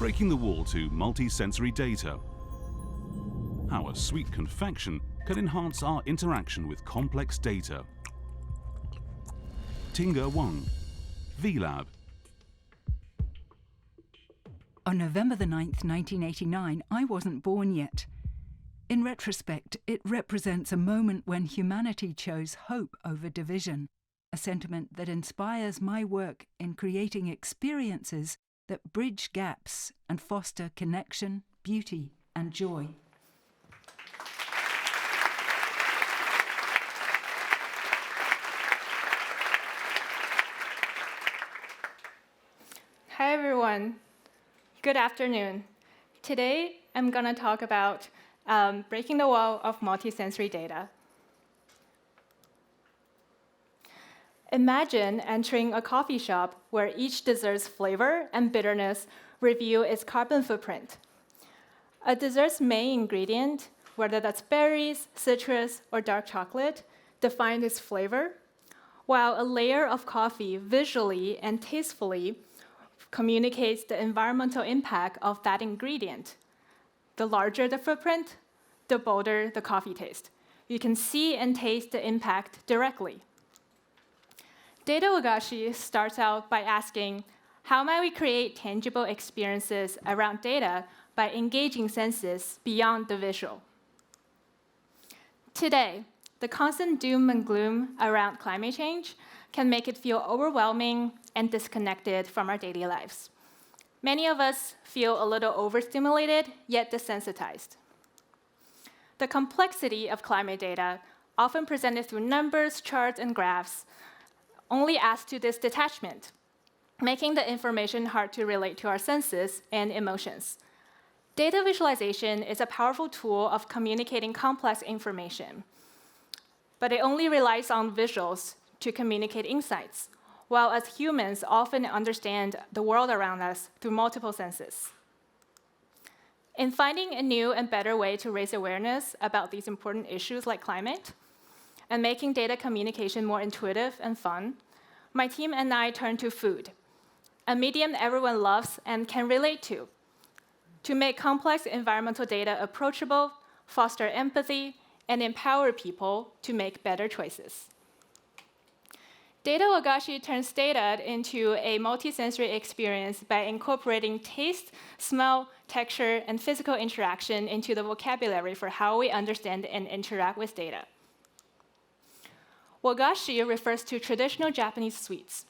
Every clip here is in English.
breaking the wall to multisensory data. How a sweet confection can enhance our interaction with complex data. Tiange Wang, VLab. On November the 9th, 1989, I wasn't born yet. In retrospect, it represents a moment when humanity chose hope over division, a sentiment that inspires my work in creating experiences that bridge gaps and foster connection, beauty, and joy. Hi, everyone. Good afternoon. Today, I'm going to talk about breaking the wall of multisensory data. Imagine entering a coffee shop where each dessert's flavor and bitterness reveal its carbon footprint. A dessert's main ingredient, whether that's berries, citrus, or dark chocolate, defines its flavor, while a layer of coffee visually and tastefully communicates the environmental impact of that ingredient. The larger the footprint, the bolder the coffee taste. You can see and taste the impact directly. DataWagashi starts out by asking, how might we create tangible experiences around data by engaging senses beyond the visual? Today, the constant doom and gloom around climate change can make it feel overwhelming and disconnected from our daily lives. Many of us feel a little overstimulated, yet desensitized. The complexity of climate data, often presented through numbers, charts, and graphs, only adds to this detachment, making the information hard to relate to our senses and emotions. Data visualization is a powerful tool of communicating complex information, but it only relies on visuals to communicate insights, while as humans often understand the world around us through multiple senses. In finding a new and better way to raise awareness about these important issues like climate, and making data communication more intuitive and fun, my team and I turned to food, a medium everyone loves and can relate to make complex environmental data approachable, foster empathy, and empower people to make better choices. DataWagashi turns data into a multisensory experience by incorporating taste, smell, texture, and physical interaction into the vocabulary for how we understand and interact with data. Wagashi refers to traditional Japanese sweets.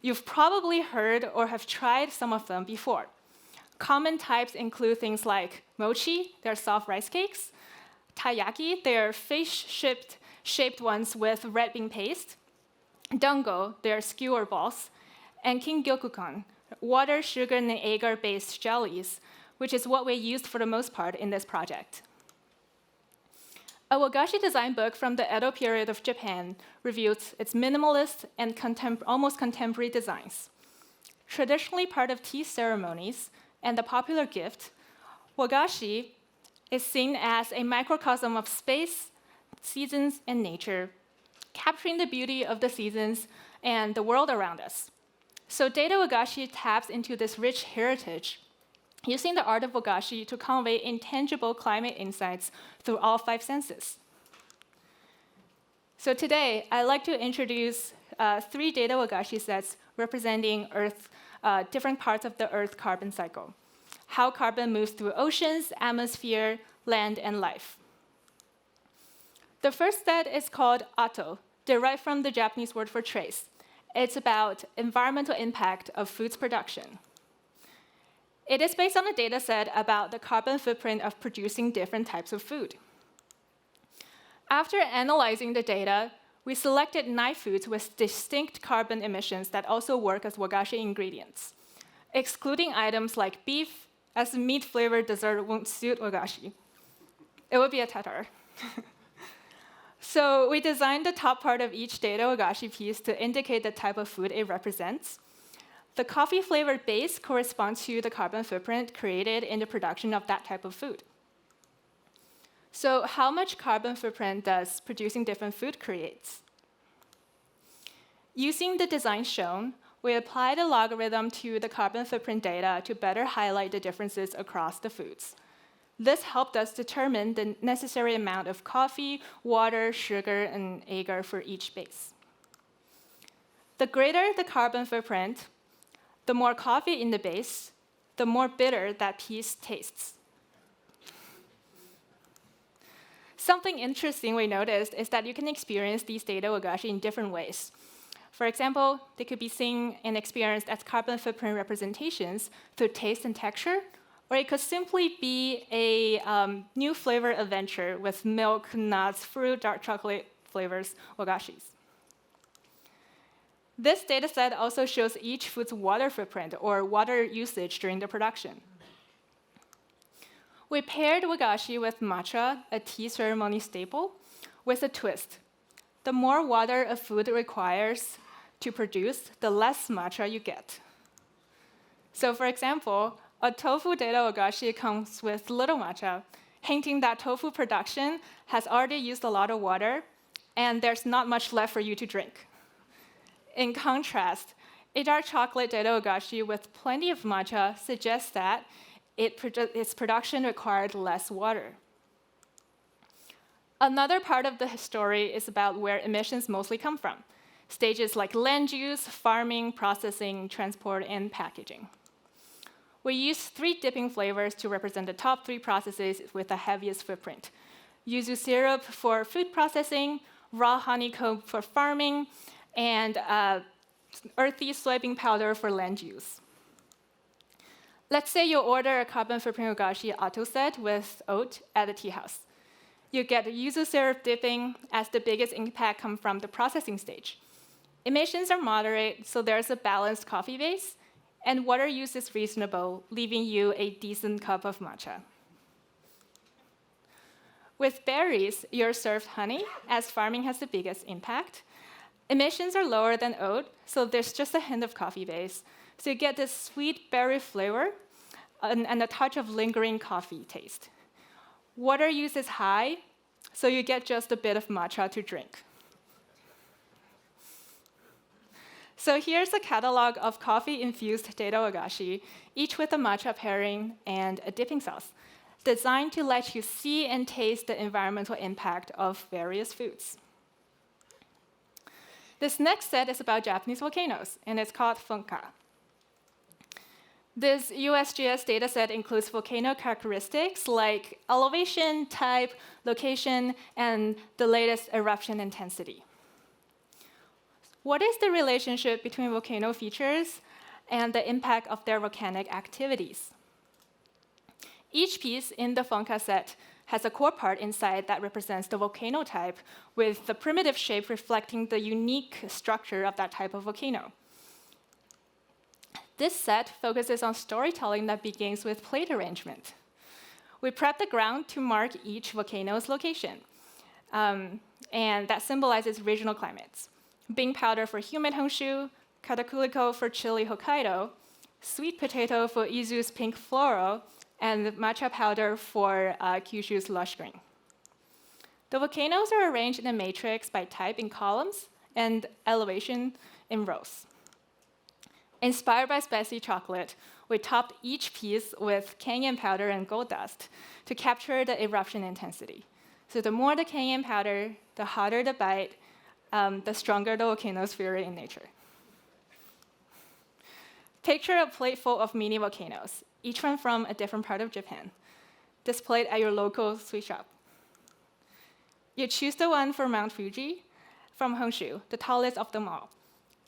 You've probably heard or have tried some of them before. Common types include things like mochi, they're soft rice cakes, taiyaki, they're fish-shaped ones with red bean paste, dango, they're skewer balls, and kingyokukan, water, sugar, and agar-based jellies, which is what we used for the most part in this project. A Wagashi design book from the Edo period of Japan reviews its minimalist and almost contemporary designs. Traditionally part of tea ceremonies and the popular gift, Wagashi is seen as a microcosm of space, seasons, and nature, capturing the beauty of the seasons and the world around us. So DataWagashi taps into this rich heritage, using the art of Wagashi to convey intangible climate insights through all 5 senses. So today, I'd like to introduce 3 DataWagashi sets representing different parts of the Earth carbon cycle, how carbon moves through oceans, atmosphere, land, and life. The first set is called Ato, derived from the Japanese word for trace. It's about environmental impact of food's production. It is based on a data set about the carbon footprint of producing different types of food. After analyzing the data, we selected 9 foods with distinct carbon emissions that also work as Wagashi ingredients, excluding items like beef, as the meat-flavored dessert won't suit Wagashi. It would be a tatar. So we designed the top part of each DataWagashi piece to indicate the type of food it represents. The coffee-flavored base corresponds to the carbon footprint created in the production of that type of food. So how much carbon footprint does producing different food create? Using the design shown, we applied a logarithm to the carbon footprint data to better highlight the differences across the foods. This helped us determine the necessary amount of coffee, water, sugar, and agar for each base. The greater the carbon footprint, the more coffee in the base, the more bitter that piece tastes. Something interesting we noticed is that you can experience these DataWagashi in different ways. For example, they could be seen and experienced as carbon footprint representations through taste and texture, or it could simply be a new flavor adventure with milk, nuts, fruit, dark chocolate flavors, wagashis. This dataset also shows each food's water footprint, or water usage during the production. We paired wagashi with matcha, a tea ceremony staple, with a twist. The more water a food requires to produce, the less matcha you get. So for example, a tofu DataWagashi comes with little matcha, hinting that tofu production has already used a lot of water, and there's not much left for you to drink. In contrast, a dark chocolate DataWagashi with plenty of matcha suggests that its production required less water. Another part of the story is about where emissions mostly come from, stages like land use, farming, processing, transport, and packaging. We used 3 dipping flavors to represent the top 3 processes with the heaviest footprint. Yuzu syrup for food processing, raw honeycomb for farming, and earthy soybean powder for land use. Let's say you order a carbon footprint wagashi auto set with oat at a tea house. You get yuzu syrup dipping, as the biggest impact comes from the processing stage. Emissions are moderate, so there's a balanced coffee base, and water use is reasonable, leaving you a decent cup of matcha. With berries, you're served honey, as farming has the biggest impact. Emissions are lower than oat, so there's just a hint of coffee base. So you get this sweet berry flavor and a touch of lingering coffee taste. Water use is high, so you get just a bit of matcha to drink. So here's a catalog of coffee-infused DataWagashi, each with a matcha pairing and a dipping sauce, designed to let you see and taste the environmental impact of various foods. This next set is about Japanese volcanoes, and it's called Funka. This USGS dataset includes volcano characteristics like elevation, type, location, and the latest eruption intensity. What is the relationship between volcano features and the impact of their volcanic activities? Each piece in the Funka set has a core part inside that represents the volcano type, with the primitive shape reflecting the unique structure of that type of volcano. This set focuses on storytelling that begins with plate arrangement. We prep the ground to mark each volcano's location, and that symbolizes regional climates. Bean powder for humid Honshu, katakuliko for chilly Hokkaido, sweet potato for Izu's pink floral, and matcha powder for Kyushu's lush green. The volcanoes are arranged in a matrix by type in columns and elevation in rows. Inspired by spicy chocolate, we topped each piece with cayenne powder and gold dust to capture the eruption intensity. So the more the cayenne powder, the hotter the bite, the stronger the volcano's fury in nature. Picture a plate full of mini volcanoes, each one from a different part of Japan, displayed at your local sweet shop. You choose the one for Mount Fuji from Honshu, the tallest of them all.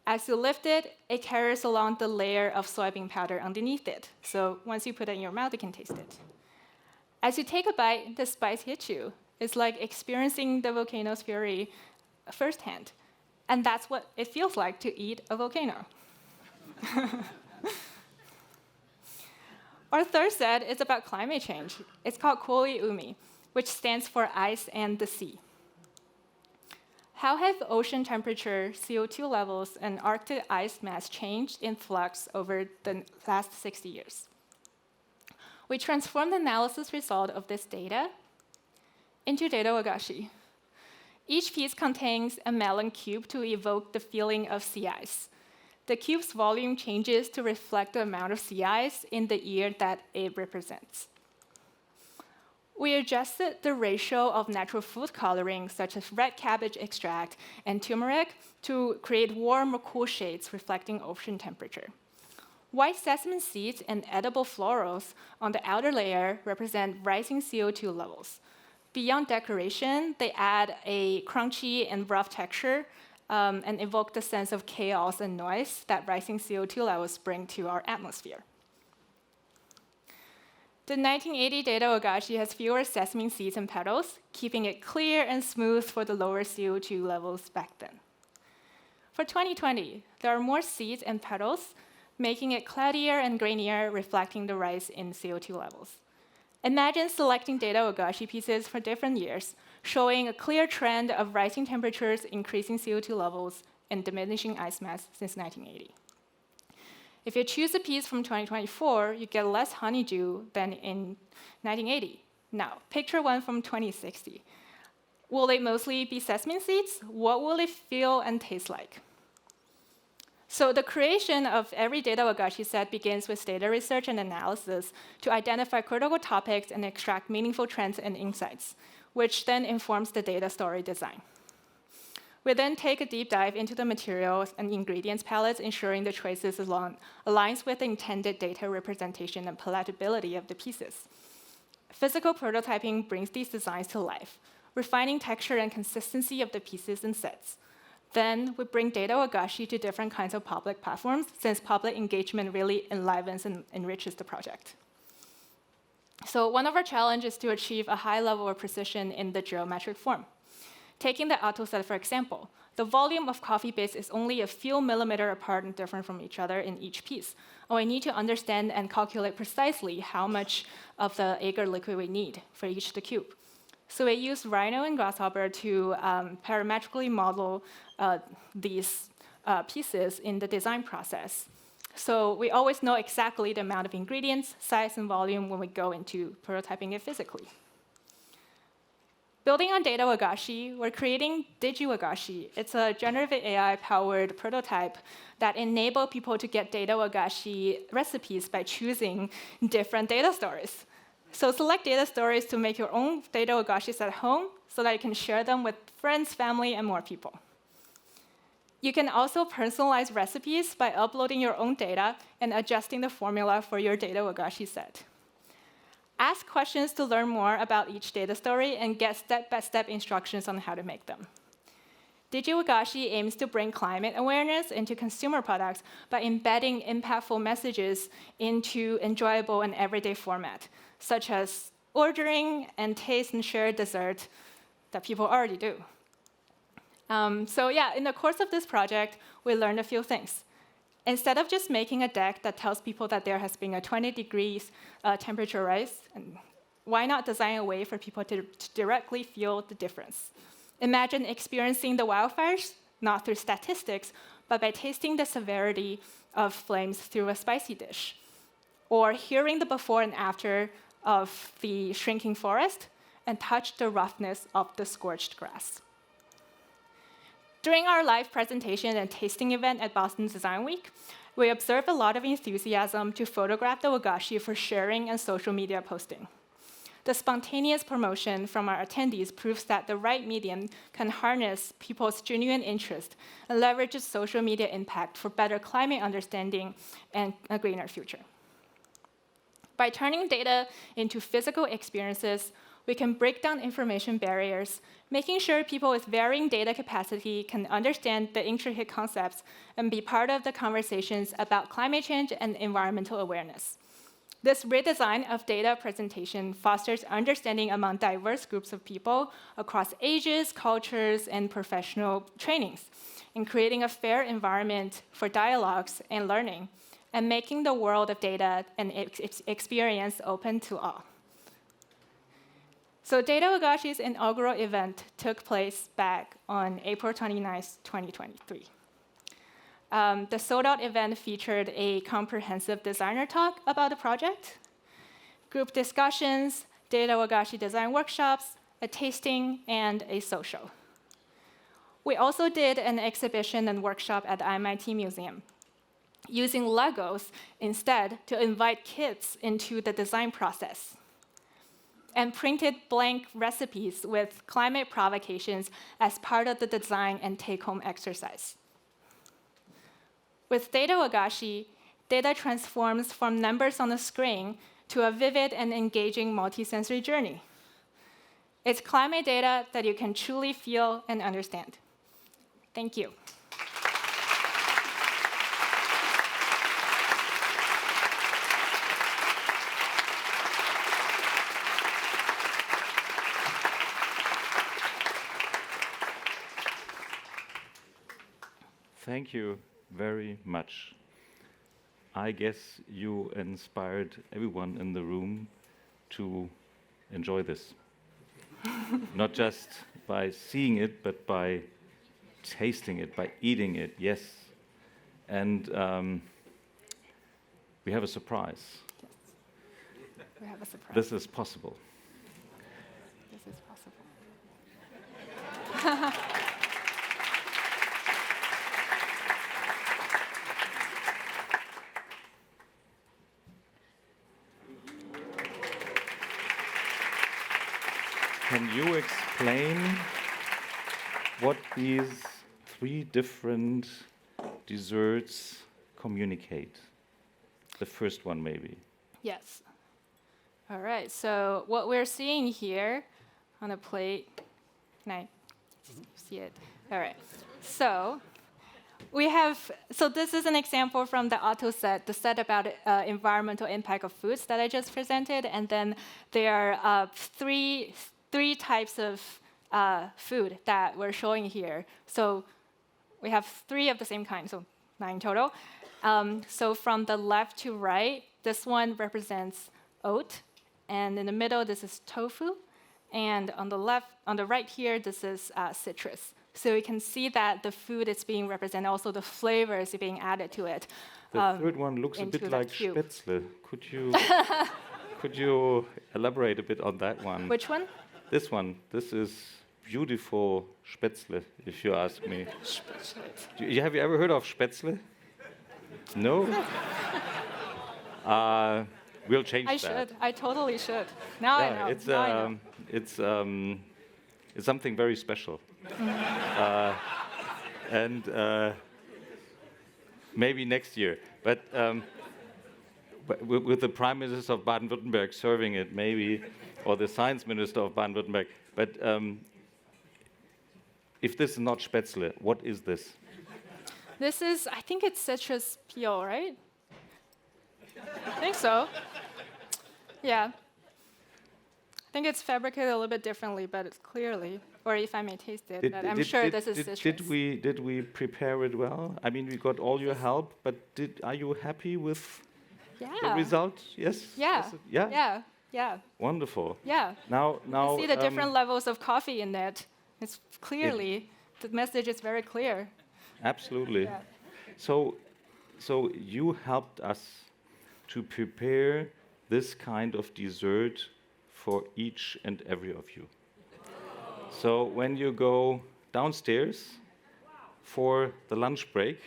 As you lift it, it carries along the layer of soybean powder underneath it. So once you put it in your mouth, you can taste it. As you take a bite, the spice hits you. It's like experiencing the volcano's fury firsthand. And that's what it feels like to eat a volcano. Our third set is about climate change. It's called Koi Umi, which stands for ice and the sea. How have ocean temperature, CO2 levels, and Arctic ice mass changed in flux over the last 60 years? We transformed the analysis result of this data into DataWagashi. Each piece contains a melon cube to evoke the feeling of sea ice. the cube's volume changes to reflect the amount of sea ice in the year that it represents. We adjusted the ratio of natural food coloring, such as red cabbage extract and turmeric, to create warm or cool shades reflecting ocean temperature. White sesame seeds and edible florals on the outer layer represent rising CO2 levels. Beyond decoration, they add a crunchy and rough texture and evoke the sense of chaos and noise that rising CO2 levels bring to our atmosphere. The 1980 DataWagashi has fewer sesame seeds and petals, keeping it clear and smooth for the lower CO2 levels back then. For 2020, there are more seeds and petals, making it cloudier and grainier, reflecting the rise in CO2 levels. Imagine selecting DataWagashi pieces for different years, showing a clear trend of rising temperatures, increasing CO2 levels, and diminishing ice mass since 1980. If you choose a piece from 2024, you get less honeydew than in 1980. Now, picture one from 2060. Will they mostly be sesame seeds? What will it feel and taste like? So the creation of every DataWagashi set begins with data research and analysis to identify critical topics and extract meaningful trends and insights, which then informs the data story design. We then take a deep dive into the materials and ingredients palettes, ensuring the choices aligns with the intended data representation and palatability of the pieces. Physical prototyping brings these designs to life, refining texture and consistency of the pieces and sets. Then we bring DataWagashi to different kinds of public platforms, since public engagement really enlivens and enriches the project. So one of our challenges is to achieve a high level of precision in the geometric form. Taking the Atto set, for example, the volume of coffee bits is only a few millimeters apart and different from each other in each piece. And we need to understand and calculate precisely how much of the agar liquid we need for each the cube. So we use Rhino and Grasshopper to parametrically model these pieces in the design process. So we always know exactly the amount of ingredients, size, and volume when we go into prototyping it physically. Building on DataWagashi, we're creating DigiWagashi. It's a generative AI-powered prototype that enables people to get DataWagashi recipes by choosing different data stories. So select data stories to make your own DataWagashis at home so that you can share them with friends, family, and more people. You can also personalize recipes by uploading your own data and adjusting the formula for your DataWagashi set. Ask questions to learn more about each data story and get step-by-step instructions on how to make them. DigiWagashi aims to bring climate awareness into consumer products by embedding impactful messages into enjoyable and everyday format, such as ordering and taste and share dessert that people already do. So yeah, in the course of this project, we learned a few things. Instead of just making a deck that tells people that there has been a 20 degrees temperature rise, and why not design a way for people to directly feel the difference? Imagine experiencing the wildfires, not through statistics, but by tasting the severity of flames through a spicy dish, or hearing the before and after of the shrinking forest, and touch the roughness of the scorched grass. During our live presentation and tasting event at Boston Design Week, we observed a lot of enthusiasm to photograph the Wagashi for sharing and social media posting. The spontaneous promotion from our attendees proves that the right medium can harness people's genuine interest and leverage its social media impact for better climate understanding and a greener future. By turning data into physical experiences, we can break down information barriers, making sure people with varying data capacity can understand the intricate concepts and be part of the conversations about climate change and environmental awareness. This redesign of data presentation fosters understanding among diverse groups of people across ages, cultures, and professional trainings, in creating a fair environment for dialogues and learning, and making the world of data and its experience open to all. So DataWagashi's inaugural event took place back on April 29, 2023. The sold-out event featured a comprehensive designer talk about the project, group discussions, DataWagashi design workshops, a tasting, and a social. We also did an exhibition and workshop at the MIT Museum. using Legos instead to invite kids into the design process, and printed blank recipes with climate provocations as part of the design and take-home exercise. With DataWagashi, data transforms from numbers on the screen to a vivid and engaging multisensory journey. It's climate data that you can truly feel and understand. Thank you. Thank you very much. I guess you inspired everyone in the room to enjoy this. Not just by seeing it, but by tasting it, by eating it, yes. And we have a surprise. Yes. We have a surprise. This is possible. This is possible. Can you explain what these 3 different desserts communicate? The first one, maybe. Yes. All right, so what we're seeing here on a plate, can I see it? All right, so this is an example from the auto set, the set about environmental impact of foods that I just presented, and then there are three types of food that we're showing here. So we have 3 of the same kind, so 9 total. So from the left to right, this one represents oat, and in the middle, this is tofu, and on the right here, this is citrus. So you can see that the food is being represented, also the flavors are being added to it. The third one looks a bit like Spätzle. Could you elaborate a bit on that one? Which one? This one. This is beautiful Spätzle, if you ask me. Have you ever heard of Spätzle? No? We'll change that. I should. I totally should. Now I know. It's something very special. And maybe next year. But with the Prime Minister of Baden-Württemberg serving it, maybe, or the Science Minister of Baden-Württemberg. But if this is not Spätzle, what is this? This is, I think it's citrus peel, right? I think so. Yeah. I think it's fabricated a little bit differently, but it's clearly, or if I may taste it, but I'm sure this is citrus. Did we prepare it well? I mean, we got all your help, but are you happy with the result? Yes? Yeah. Yeah? Yeah. Yeah. Wonderful. Yeah. Now you see the different levels of coffee in that. It's clearly, the message is very clear. Absolutely. Yeah. So you helped us to prepare this kind of dessert for each and every of you. So when you go downstairs for the lunch break,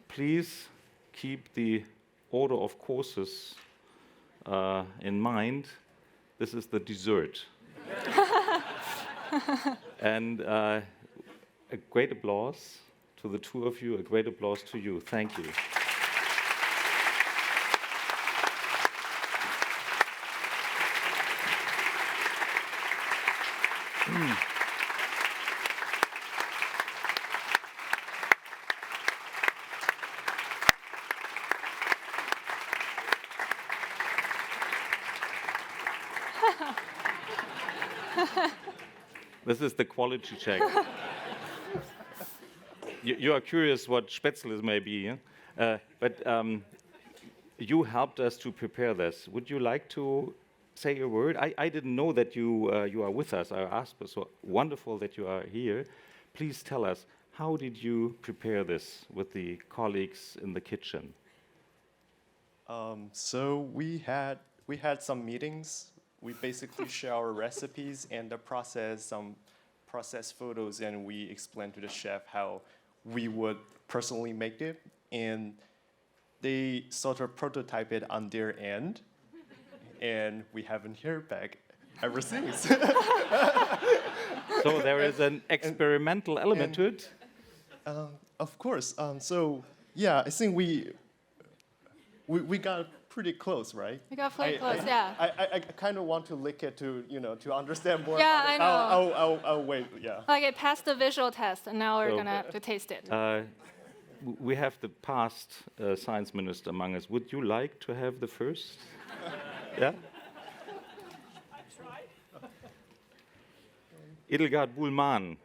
please keep the order of courses in mind. This is the dessert. And a great applause to the 2 of you, a great applause to you. Thank you. This is the quality check. You are curious what Spätzle may be, yeah? But you helped us to prepare this. Would you like to say a word? I didn't know that you are with us. I asked, so wonderful that you are here. Please tell us, how did you prepare this with the colleagues in the kitchen? So we had some meetings. We basically share our recipes and some process photos, and we explain to the chef how we would personally make it. and they sort of prototype it on their end, and we haven't heard back ever since. So there is an experimental element to it. Of course. So yeah, I think we got pretty close, right? We got pretty close, yeah. I kind of want to lick it to to understand more. Yeah, about it. I know. I'll wait. Yeah. Like it passed the visual test, and now we're So, gonna have to taste it. We have the past science minister among us. Would you like to have the first? Yeah? Edelgard Buhlmann,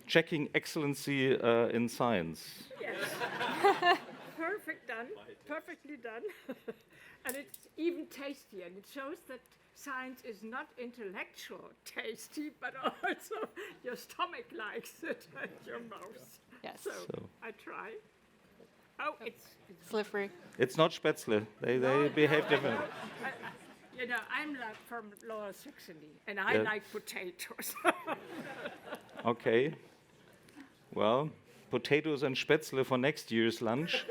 checking excellency in science. Yes. Perfectly done. And it's even tasty, and it shows that science is not intellectual tasty, but also your stomach likes it and your mouth. Yes. So I try. Oh, it's Slippery. It's not Spätzle. They behave differently. I'm like from Lower Saxony, and I Yeah. like potatoes. Okay. Well, potatoes and Spätzle for next year's lunch.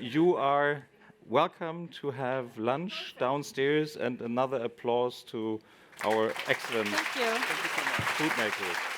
You are welcome to have lunch downstairs, and another applause to our excellent Thank you. food makers.